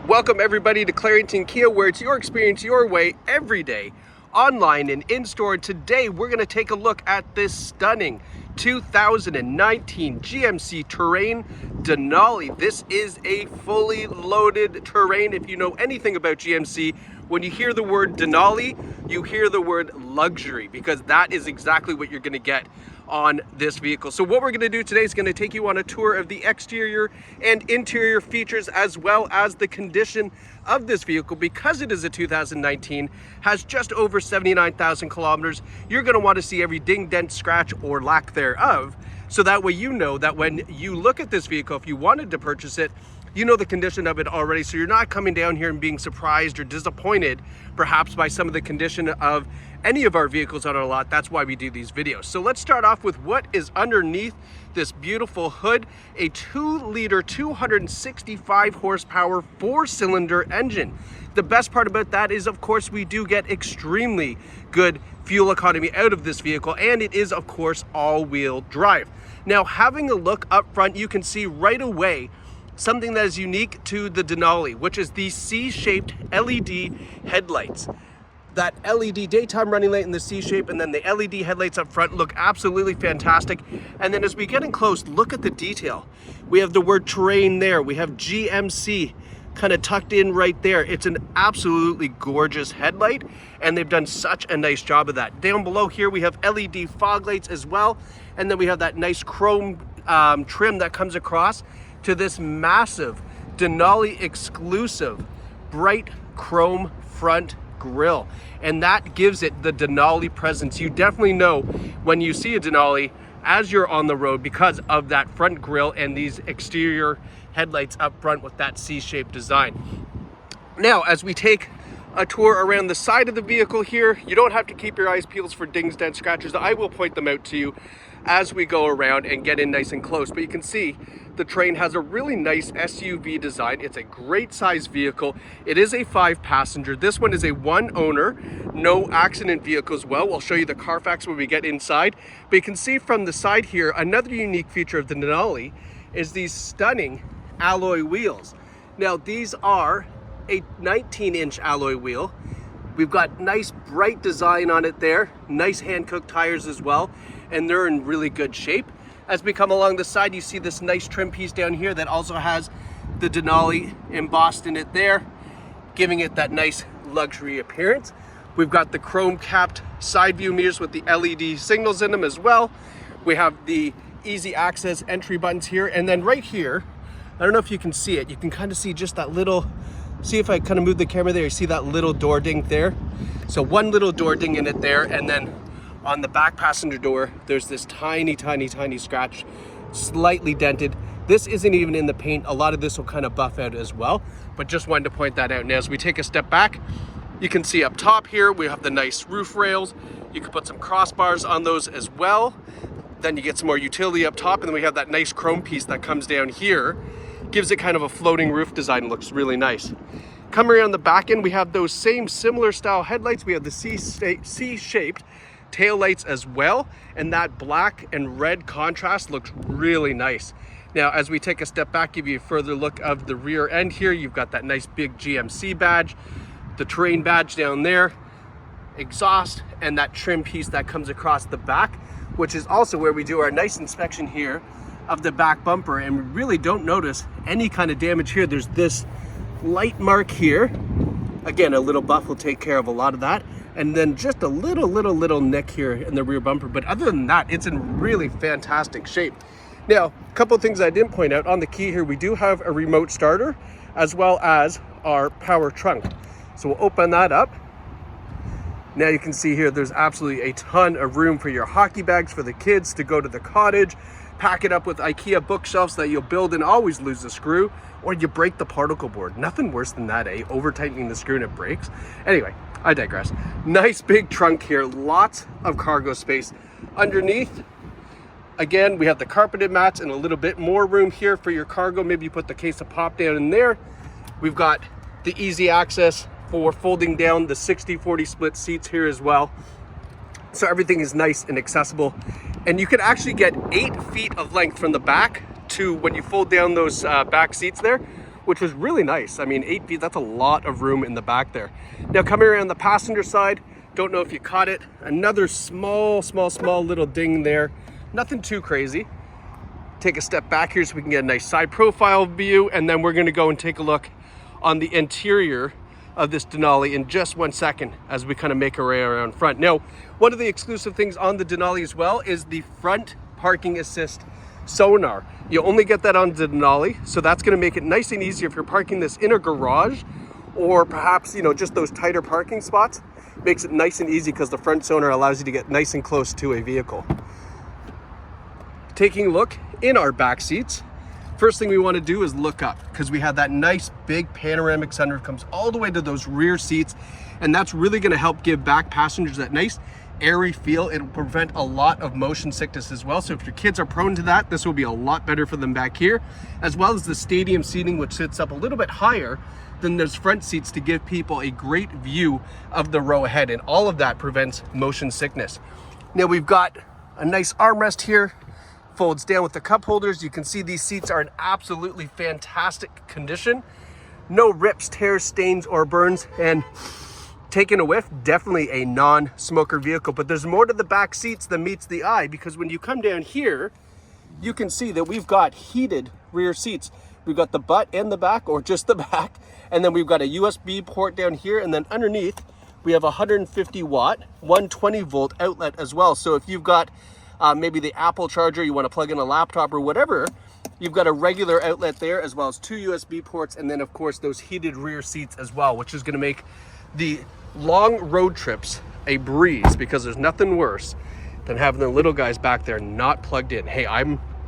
Welcome everybody to Clarington Kia, where it's your experience your way every day, online and in-store. And today we're going to take a look at this stunning 2019 GMC Terrain Denali. This is a fully loaded Terrain. If you know anything about GMC, when you hear the word Denali, you hear the word luxury, because that is exactly what you're going to get on this vehicle. So what we're going to do today is going to take you on a tour of the exterior and interior features, as well as the condition of this vehicle. Because it is a 2019, has just over 79,000 kilometers, you're going to want to see every ding, dent, scratch, or lack thereof, so that way you know that when you look at this vehicle, if you wanted to purchase it, you know the condition of it already, so you're not coming down here and being surprised or disappointed perhaps by some of the condition of any of our vehicles on our lot. That's why we do these videos. So let's start off with what is underneath this beautiful hood. A 2-liter 265 horsepower 4-cylinder engine. The best part about that is, of course, we do get extremely good fuel economy out of this vehicle, and it is, of course, all-wheel drive. Now, having a look up front, you can see right away something that is unique to the Denali, which is the C-shaped LED headlights. That LED daytime running light in the C-shape, and then the LED headlights up front look absolutely fantastic. And then as we get in close, look at the detail. We have the word Terrain there. We have GMC kind of tucked in right there. It's an absolutely gorgeous headlight, and they've done such a nice job of that. Down below here, we have LED fog lights as well. And then we have that nice chrome trim that comes across to this massive Denali exclusive bright chrome front grille, and that gives it the Denali presence. You definitely know when you see a Denali as you're on the road because of that front grille and these exterior headlights up front with that C-shaped design. Now, as we take a tour around the side of the vehicle here, you don't have to keep your eyes peeled for dings, dents, scratches. I will point them out to you as we go around and get in nice and close. But you can see the Terrain has a really nice SUV design. It's a great size vehicle. It is a 5-passenger. This one is a 1-owner, no accident vehicle as well. We'll show you the Carfax when we get inside. But you can see from the side here, another unique feature of the Denali is these stunning alloy wheels. Now, these are a 19-inch alloy wheel. We've got nice bright design on it there, nice hand-cooked tires as well, and they're in really good shape. As we come along the side, you see this nice trim piece down here that also has the Denali embossed in it there, giving it that nice luxury appearance. We've got the chrome capped side view mirrors with the LED signals in them as well. We have the easy access entry buttons here, and then right here, I don't know if you can see it, you can kind of see just that little, see if I kind of move the camera there, you see that little door ding there? So one little door ding in it there, and then on the back passenger door, there's this tiny, tiny, tiny scratch, slightly dented. This isn't even in the paint. A lot of this will kind of buff out as well, but just wanted to point that out. Now, as we take a step back, you can see up top here, we have the nice roof rails. You can put some crossbars on those as well. Then you get some more utility up top, and then we have that nice chrome piece that comes down here. Gives it kind of a floating roof design, looks really nice. Coming around the back end, we have those same similar style headlights. We have the C-shaped tail lights as well, and that black and red contrast looks really nice. Now, as we take a step back, give you a further look of the rear end here, you've got that nice big GMC badge, the Terrain badge down there, exhaust, and that trim piece that comes across the back, which is also where we do our nice inspection here of the back bumper, and we really don't notice any kind of damage here. There's this light mark here. Again, a little buff will take care of a lot of that. And then just a little nick here in the rear bumper. But other than that, it's in really fantastic shape. Now, a couple of things I didn't point out. On the key here, we do have a remote starter as well as our power trunk. So we'll open that up. Now you can see here, there's absolutely a ton of room for your hockey bags for the kids to go to the cottage. Pack it up with IKEA bookshelves that you'll build and always lose a screw, or you break the particle board. Nothing worse than that, eh? Over tightening the screw and it breaks. Anyway, I digress. Nice big trunk here, lots of cargo space underneath. Again, we have the carpeted mats and a little bit more room here for your cargo. Maybe you put the case of pop down in there. We've got the easy access for folding down the 60-40 split seats here as well. So everything is nice and accessible. And you can actually get 8 feet of length from the back to when you fold down those back seats there, which was really nice. I mean, 8 feet, that's a lot of room in the back there. Now coming around the passenger side, don't know if you caught it, another small little ding there. Nothing too crazy. Take a step back here so we can get a nice side profile view, and then we're gonna go and take a look on the interior of this Denali in just 1 second as we kind of make our way around front. Now, one of the exclusive things on the Denali as well is the front parking assist sonar. You only get that on the Denali, so that's going to make it nice and easy if you're parking this in a garage, or perhaps, you know, just those tighter parking spots. Makes it nice and easy because the front sonar allows you to get nice and close to a vehicle. Taking a look in our back seats, first thing we want to do is look up, because we have that nice big panoramic sunroof comes all the way to those rear seats, and that's really going to help give back passengers that nice airy feel. It'll prevent a lot of motion sickness as well, so if your kids are prone to that, this will be a lot better for them back here, as well as the stadium seating, which sits up a little bit higher than those front seats to give people a great view of the row ahead, and all of that prevents motion sickness. Now we've got a nice armrest here, folds down with the cup holders. You can see these seats are in absolutely fantastic condition. No rips, tears, stains, or burns, and taking a whiff, definitely a non-smoker vehicle. But there's more to the back seats than meets the eye, because when you come down here, you can see that we've got heated rear seats. We've got the butt and the back, or just the back, and then we've got a USB port down here, and then underneath we have a 150 watt 120 volt outlet as well. So if you've got maybe the Apple charger, you want to plug in a laptop or whatever, you've got a regular outlet there, as well as 2 USB ports, and then of course those heated rear seats as well, which is going to make the long road trips a breeze, because there's nothing worse than having the little guys back there not plugged in. Hey,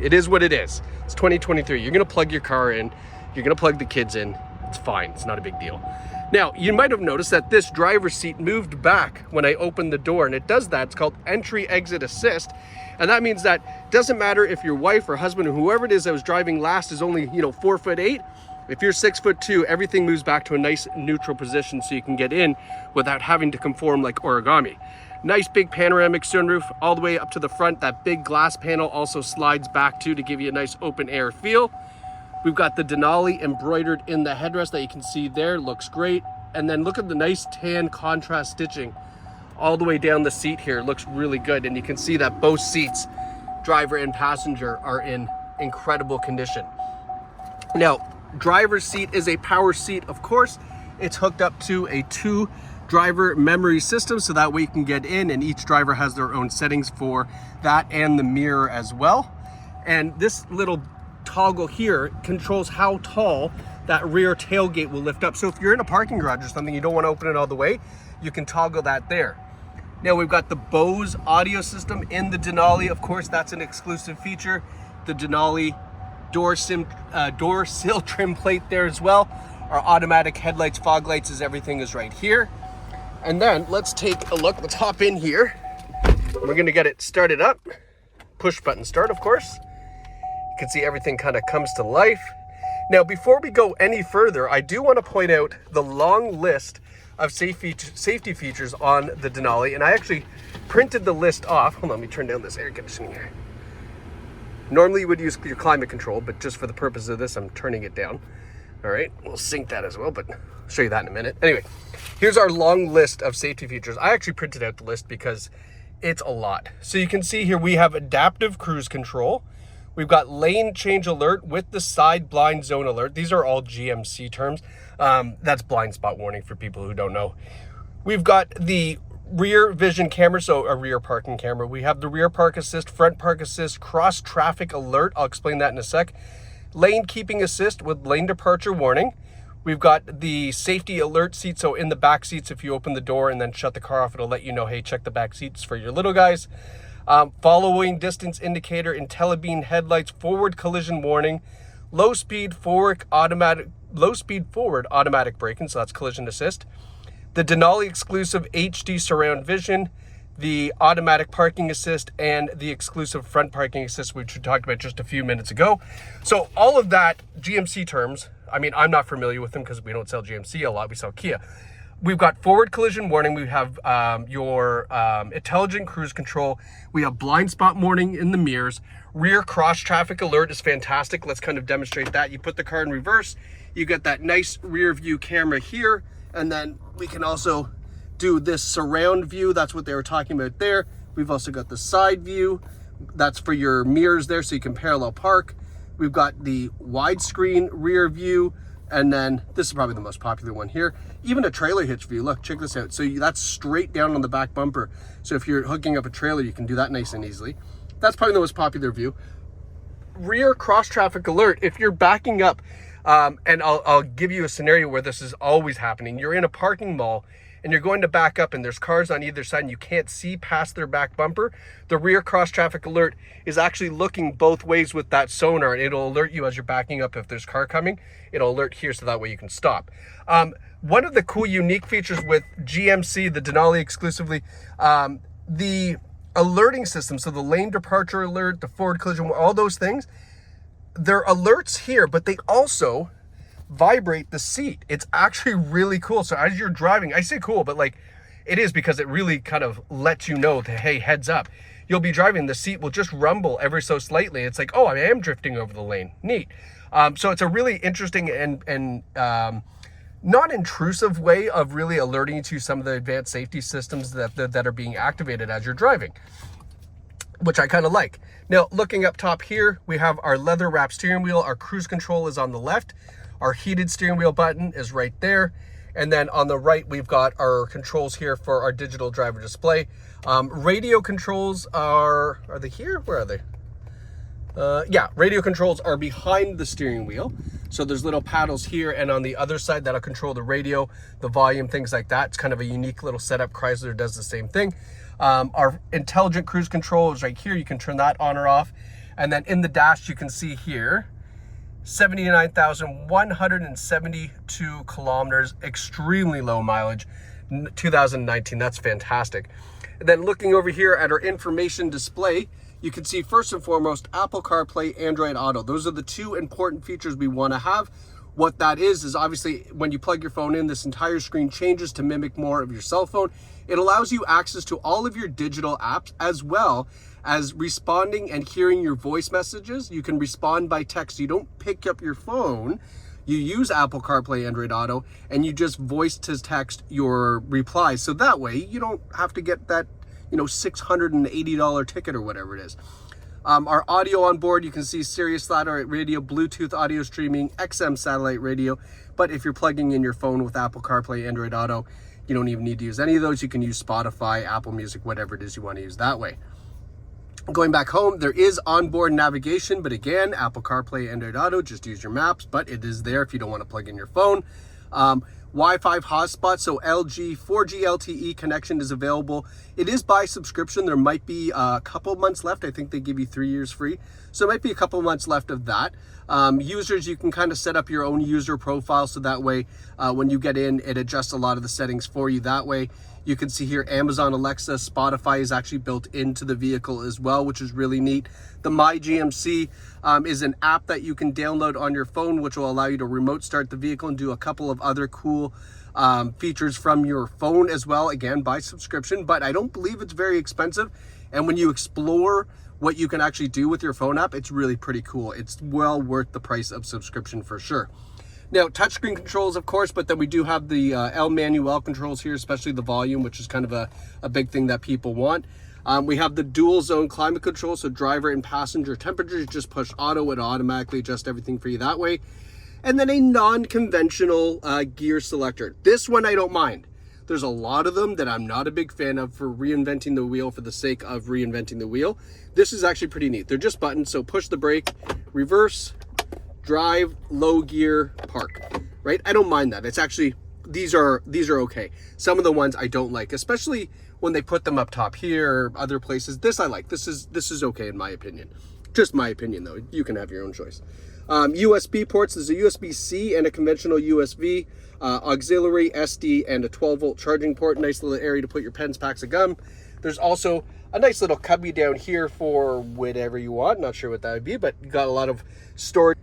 it is what it is. It's 2023. You're going to plug your car in, you're going to plug the kids in. It's fine. It's not a big deal. Now, you might have noticed that this driver's seat moved back when I opened the door, and it does that. It's called entry exit assist. And that means that it doesn't matter if your wife or husband or whoever it is that was driving last is only, 4'8". If you're 6'2", everything moves back to a nice neutral position so you can get in without having to conform like origami. Nice big panoramic sunroof all the way up to the front. That big glass panel also slides back too to give you a nice open air feel. We've got the Denali embroidered in the headrest that you can see there. Looks great. And then look at the nice tan contrast stitching all the way down the seat here. Looks really good. And you can see that both seats, driver and passenger, are in incredible condition. Now, driver's seat is a power seat, of course. It's hooked up to a 2 driver memory system, so that way you can get in, and each driver has their own settings for that and the mirror as well. And this little toggle here controls how tall that rear tailgate will lift up. So if you're in a parking garage or something, you don't want to open it all the way, you can toggle that there. Now we've got the Bose audio system in the Denali. Of course, that's an exclusive feature. The Denali door sill trim plate there as well. Our automatic headlights, fog lights, everything is right here. And then let's take a look. Let's hop in here. We're going to get it started up. Push button start, of course. You can see everything kind of comes to life. Now, before we go any further, I do want to point out the long list of safety features on the Denali, and I actually printed the list off. Hold on, let me turn down this air conditioning here. Normally you would use your climate control, but just for the purpose of this, I'm turning it down. All right, we'll sync that as well, but I'll show you that in a minute. Anyway, here's our long list of safety features. I actually printed out the list because it's a lot. So you can see here we have adaptive cruise control. We've got lane change alert with the side blind zone alert. These are all GMC terms. That's blind spot warning for people who don't know. We've got the rear vision camera, so a rear parking camera. We have the rear park assist, front park assist, cross traffic alert. I'll explain that in a sec. Lane keeping assist with lane departure warning. We've got the safety alert seat, so in the back seats, if you open the door and then shut the car off, it'll let you know, hey, check the back seats for your little guys. Following distance indicator, IntelliBeam headlights, forward collision warning, low speed forward automatic braking, so that's collision assist. The Denali exclusive HD surround vision, the automatic parking assist, and the exclusive front parking assist, which we talked about just a few minutes ago. So all of that GMC terms, I mean, I'm not familiar with them because we don't sell GMC a lot, we sell Kia. We've got forward collision warning. We have your intelligent cruise control. We have blind spot warning in the mirrors. Rear cross traffic alert is fantastic. Let's kind of demonstrate that. You put the car in reverse, You get that nice rear view camera here, and then we can also do this surround view. That's what they were talking about there. We've also got the side view. That's for your mirrors there, so you can parallel park. We've got the widescreen rear view, and then this is probably the most popular one here. Even a trailer hitch view. Look, check this out. So that's straight down on the back bumper. So if you're hooking up a trailer, you can do that nice and easily. That's probably the most popular view. Rear cross traffic alert. If you're backing up, and I'll give you a scenario where this is always happening. You're in a parking mall and you're going to back up and there's cars on either side and you can't see past their back bumper. The rear cross traffic alert is actually looking both ways with that sonar, and it'll alert you as you're backing up if there's car coming. It'll alert here so that way you can stop. One of the cool unique features with GMC, the Denali exclusively, the alerting system, so the lane departure alert, the forward collision, all those things, they're alerts here, but they also vibrate the seat. It's actually really cool. So as you're driving, I say cool, but like it is, because it really kind of lets you know that, hey, heads up. You'll be driving, the seat will just rumble ever so slightly. It's like, oh, I am drifting over the lane. Neat. So it's a really interesting and non-intrusive way of really alerting you to some of the advanced safety systems that are being activated as you're driving, which I kind of like. Now, looking up top here, we have our leather wrap steering wheel. Our cruise control is on the left. Our heated steering wheel button is right there. And then on the right, we've got our controls here for our digital driver display. Radio controls are they here? Where are they? Yeah, radio controls are behind the steering wheel. So there's little paddles here and on the other side that'll control the radio, the volume, things like that. It's kind of a unique little setup. Chrysler does the same thing. Our intelligent cruise control is right here. You can turn that on or off. And then in the dash, you can see here, 79,172 kilometers, extremely low mileage, 2019. That's fantastic. And then looking over here at our information display, you can see first and foremost Apple CarPlay, Android Auto. Those are the two important features we want to have. What that is obviously when you plug your phone in, this entire screen changes to mimic more of your cell phone. It allows you access to all of your digital apps, as well as responding and hearing your voice messages. You can respond by text. You don't pick up your phone. You use Apple CarPlay, Android Auto, and you just voice to text your replies. So that way you don't have to get that, $680 ticket or whatever it is. Our audio on board, you can see Sirius satellite radio, Bluetooth audio streaming, XM satellite radio. But if you're plugging in your phone with Apple CarPlay, Android Auto, you don't even need to use any of those. You can use Spotify, Apple Music, whatever it is you want to use that way. Going back home, there is onboard navigation, but again, Apple CarPlay, Android Auto, just use your maps, but it is there if you don't want to plug in your phone. Wi-Fi hotspot, so LG 4G LTE connection is available. It is by subscription. There might be a couple months left. I think they give you 3 years free. So it might be a couple months left of that. Users, you can kind of set up your own user profile, so that way when you get in, it adjusts a lot of the settings for you that way. You can see here Amazon Alexa, Spotify is actually built into the vehicle as well, which is really neat. The My GMC is an app that you can download on your phone, which will allow you to remote start the vehicle and do a couple of other cool features from your phone as well, again by subscription, but I don't believe it's very expensive. And when you explore what you can actually do with your phone app, it's really pretty cool. It's well worth the price of subscription for sure. Now, touchscreen controls, of course, but then we do have the El Manuel controls here, especially the volume, which is kind of a big thing that people want. We have the dual zone climate control, so driver and passenger temperatures, just push auto, it automatically adjusts everything for you that way. And then a non-conventional gear selector. This one I don't mind. There's a lot of them that I'm not a big fan of for reinventing the wheel for the sake of reinventing the wheel. This is actually pretty neat. They're just buttons, so push the brake, reverse, drive, low gear, park, right? I don't mind that. It's actually, these are okay. Some of the ones I don't like, especially when they put them up top here or other places. This I like. This is okay in my opinion. Just my opinion though. You can have your own choice. USB ports, there's a USB-C and a conventional USB, auxiliary, SD, and a 12-volt charging port. Nice little area to put your pens, packs of gum. There's also a nice little cubby down here for whatever you want. Not sure what that would be, but you got a lot of storage.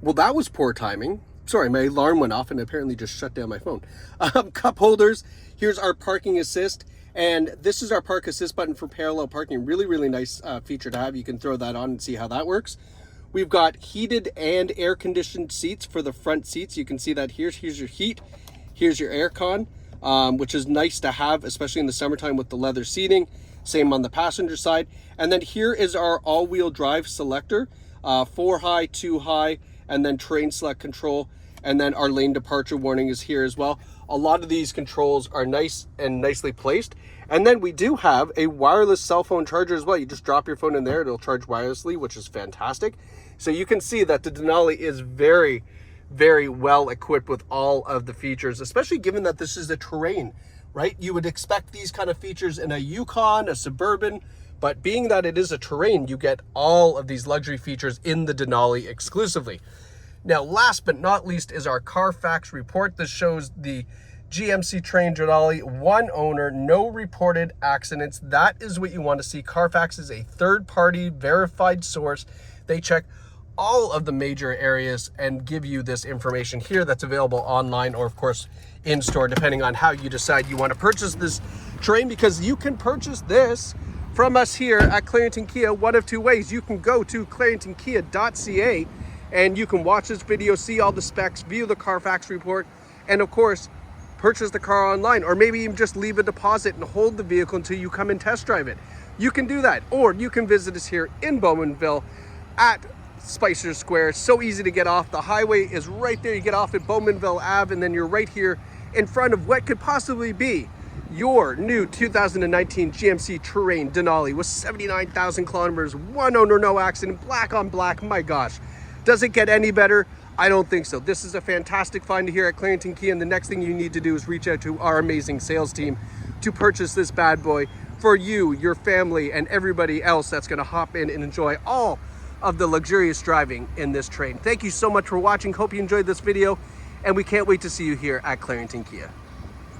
Well, that was poor timing. Sorry, my alarm went off and apparently just shut down my phone. Cup holders. Here's our parking assist. And this is our park assist button for parallel parking. Really, really nice feature to have. You can throw that on and see how that works. We've got heated and air conditioned seats for the front seats. You can see that here's your heat, here's your air con, which is nice to have, especially in the summertime with the leather seating. Same on the passenger side. And then here is our all-wheel drive selector, 4 high, 2 high, and then terrain select control. And then our lane departure warning is here as well. A lot of these controls are nice and nicely placed. And then we do have a wireless cell phone charger as well. You just drop your phone in there, it'll charge wirelessly, which is fantastic. So you can see that the Denali is very, very well equipped with all of the features, especially given that this is a terrain, right? You would expect these kind of features in a Yukon, a Suburban, but being that it is a terrain, you get all of these luxury features in the Denali exclusively. Now, last but not least is our Carfax report. This shows the GMC Terrain Denali, 1 owner, no reported accidents. That is what you want to see. Carfax is a third-party verified source. They check all of the major areas and give you this information here that's available online or, of course, in store, depending on how you decide you want to purchase this terrain, because you can purchase this from us here at Clarington Kia one of 2 ways. You can go to claringtonkia.ca and you can watch this video, see all the specs, view the Carfax report, and of course, purchase the car online, or maybe even just leave a deposit and hold the vehicle until you come and test drive it. You can do that, or you can visit us here in Bowmanville at Spicer Square. So easy to get off. The highway is right there. You get off at Bowmanville Ave, and then you're right here in front of what could possibly be your new 2019 GMC Terrain Denali with 79,000 kilometers, 1 owner, no accident, black on black. My gosh, does it get any better? I don't think so. This is a fantastic find here at Clarington Kia, and the next thing you need to do is reach out to our amazing sales team to purchase this bad boy for you, your family, and everybody else that's going to hop in and enjoy all of the luxurious driving in this train. Thank you so much for watching. Hope you enjoyed this video, and we can't wait to see you here at Clarington Kia.